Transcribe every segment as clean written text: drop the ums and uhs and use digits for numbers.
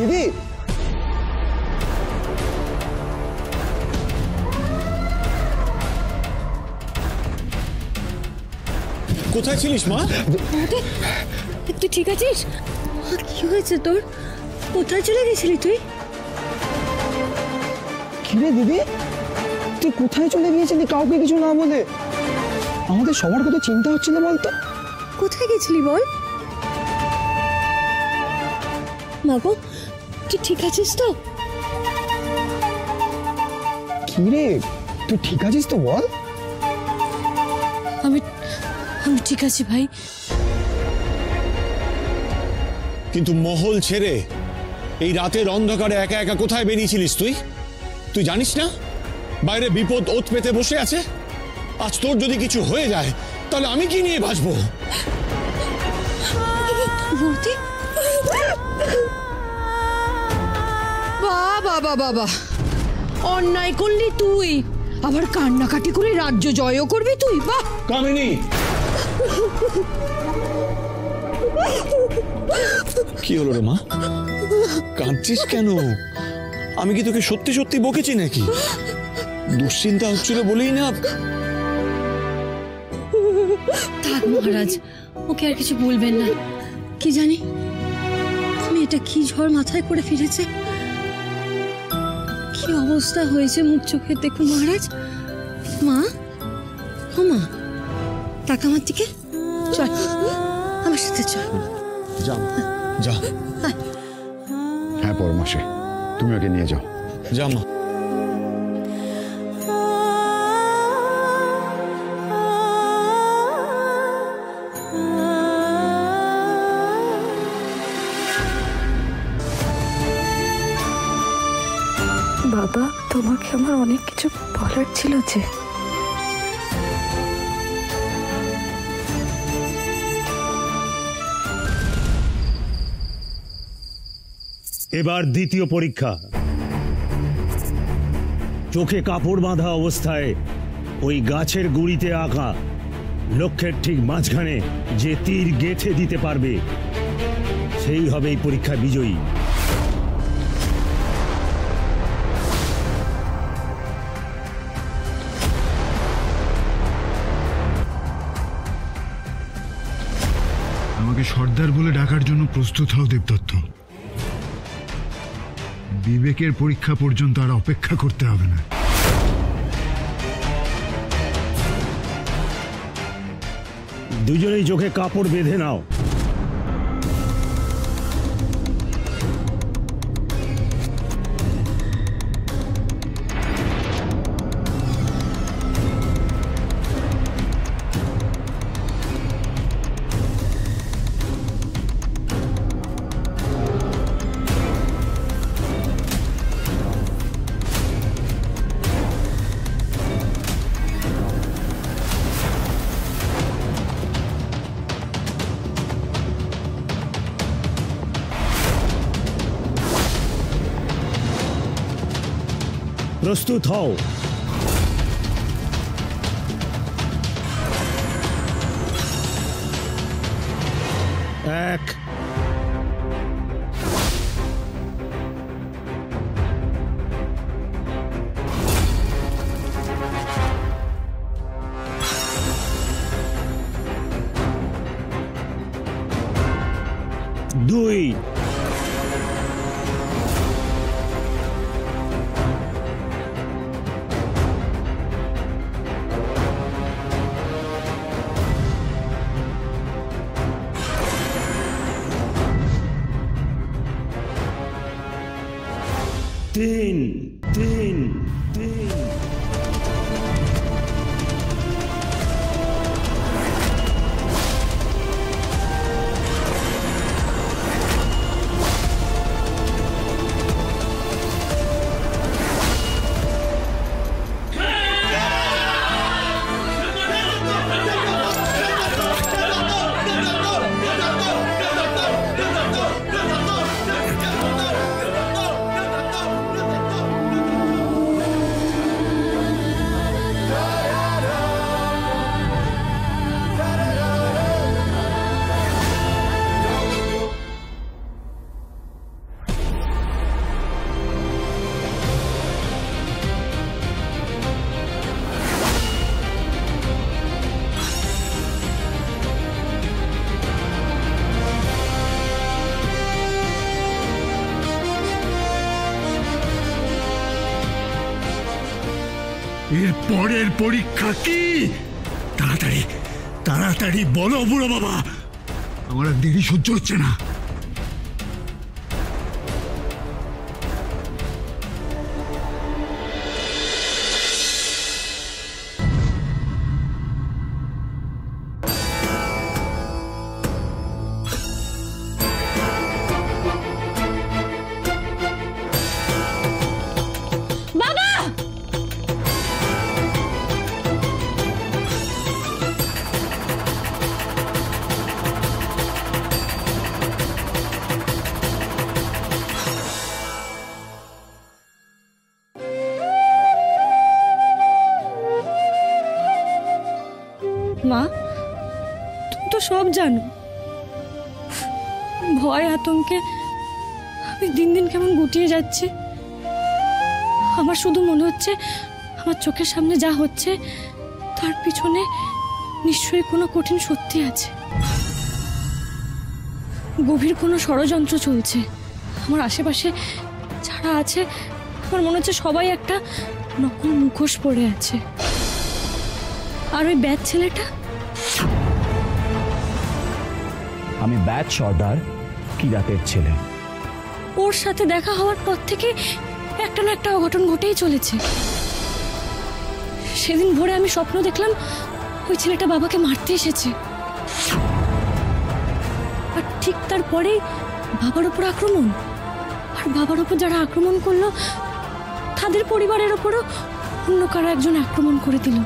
দিদি কোথায় ছিলিস মা? তুই ঠিক আছিস? কি হয়েছে তোর? কোথায় চলে গেছিলি তুই? কি রে দিদি, তুই কোথায় চলে গিয়েছিলি কাউকে কিছু না বলে? আমাদের সবার কত চিন্তা হচ্ছিল বলতো। কোথায় গেছিলি বল? মাগো, তুই ঠিক আছিস তো? কি রে, তুই ঠিক আছিস তো বল? আমি ঠিক আছি ভাই। কিন্তু মহল ছেড়ে এই রাতের অন্ধকারে একা একা কোথায় বেরিয়েছিলিস তুই? তুই জানিস না বাইরে বিপদ ওত পেতে বসে আছে? আজ তোর যদি কিছু হয়ে যায় তাহলে আমি কি নিয়ে বাঁচবো? বাবা বাবা, অন্যায় করলি তুই, আবার কান্নাকাটি করে রাজ্য জয়ও করবি তুই? বাহ কামিনী, কি হলো রে মা? কাঁদছিস কেন? আমি কি তোকে সত্যি সত্যি বকেছি নাকি? দুশ্চিন্তা হচ্ছিল বলেই না। থাক মহারাজ, ওকে আর কিছু বলবেন না। কি জানি মেয়েটা কি ঝড় মাথায় করে ফিরেছে, কি অবস্থা হয়েছে মুখ চোখে দেখুন মহারাজ। মা, ও মা, টাকা আমার দিকে চল, আমার সাথে চল। যা যা। হ্যাঁ পরমাশে, তুমি ওকে নিয়ে যাও। যা মা। বাবা, তোমাকে আমার অনেক কিছু বলার ছিল যে। এবার দ্বিতীয় পরীক্ষা। চোখে কাপড় বাঁধা অবস্থায় ওই গাছের গুড়িতে আঁকা লক্ষ্যের ঠিক মাঝখানে যে তীর গেঁথে দিতে পারবে সেই হবে এই পরীক্ষা বিজয়ী। আমাকে সর্দার বলে ডাকার জন্য প্রস্তুত হও দেবদত্ত। বিবেকের পরীক্ষা পর্যন্ত আর অপেক্ষা করতে হবে না। দুজনেই চোখে কাপড় বেঁধে নাও। প্রস্তুত হও। এক, দুই, তিন, তিন, তিন, এর পরের পরীক্ষা কি? তাড়াতাড়ি তাড়াতাড়ি বলো বুড়ো বাবা, আমার আর দেরি সহ্য হচ্ছে না। মা, তুমি তো সব জানো। ভয় আতঙ্কে আমি দিন দিন কেমন গুটিয়ে যাচ্ছি। আমার শুধু মনে হচ্ছে আমার চোখের সামনে যা হচ্ছে তার পিছনে নিশ্চয়ই কোনো কঠিন সত্যি আছে। গভীর কোনো ষড়যন্ত্র চলছে। আমার আশেপাশে যারা আছে আমার মনে হচ্ছে সবাই একটা নকল মুখোশ পরে আছে। আর ওই ব্যাচ ছেলেটা, আমি ব্যাচ সর্দার কিরাতের ছেলে। ওর সাথে দেখা হওয়ার পর থেকে একটা না একটা অঘটন ঘটেই চলেছে। সেদিন ভোরে আমি স্বপ্ন দেখলাম ওই ছেলেটা বাবাকে মারতে এসেছে, আর ঠিক তারপরেই বাবার উপর আক্রমণ। আর বাবার উপর যারা আক্রমণ করলো তাদের পরিবারের উপরও অন্য কারো একজন আক্রমণ করে দিল।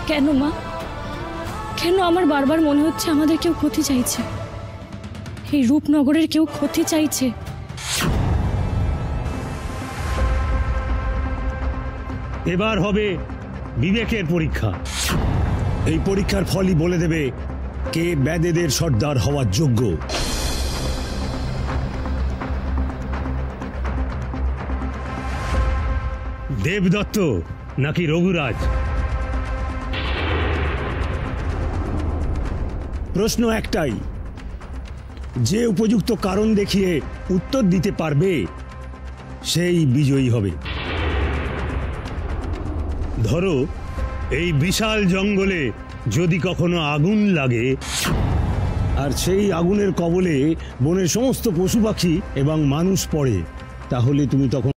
কেন মা, কেন আমার বারবার মনে হচ্ছে আমাদের কেউ ক্ষতি চাইছে? এই রূপনগরের কেউ ক্ষতি চাইছে। এবার হবে বিবেকের পরীক্ষা। এই পরীক্ষার ফলই বলে দেবে কে ব্যাদেদের সর্দার হওয়ার যোগ্য। দেবদত্ত নাকি রঘুরাজ? প্রশ্ন একটাই, যে উপযুক্ত কারণ দেখিয়ে উত্তর দিতে পারবে সেই বিজয়ী হবে। ধরো, এই বিশাল জঙ্গলে যদি কখনো আগুন লাগে আর সেই আগুনের কবলে বনের সমস্ত পশু পাখি এবং মানুষ পড়ে, তাহলে তুমি তখন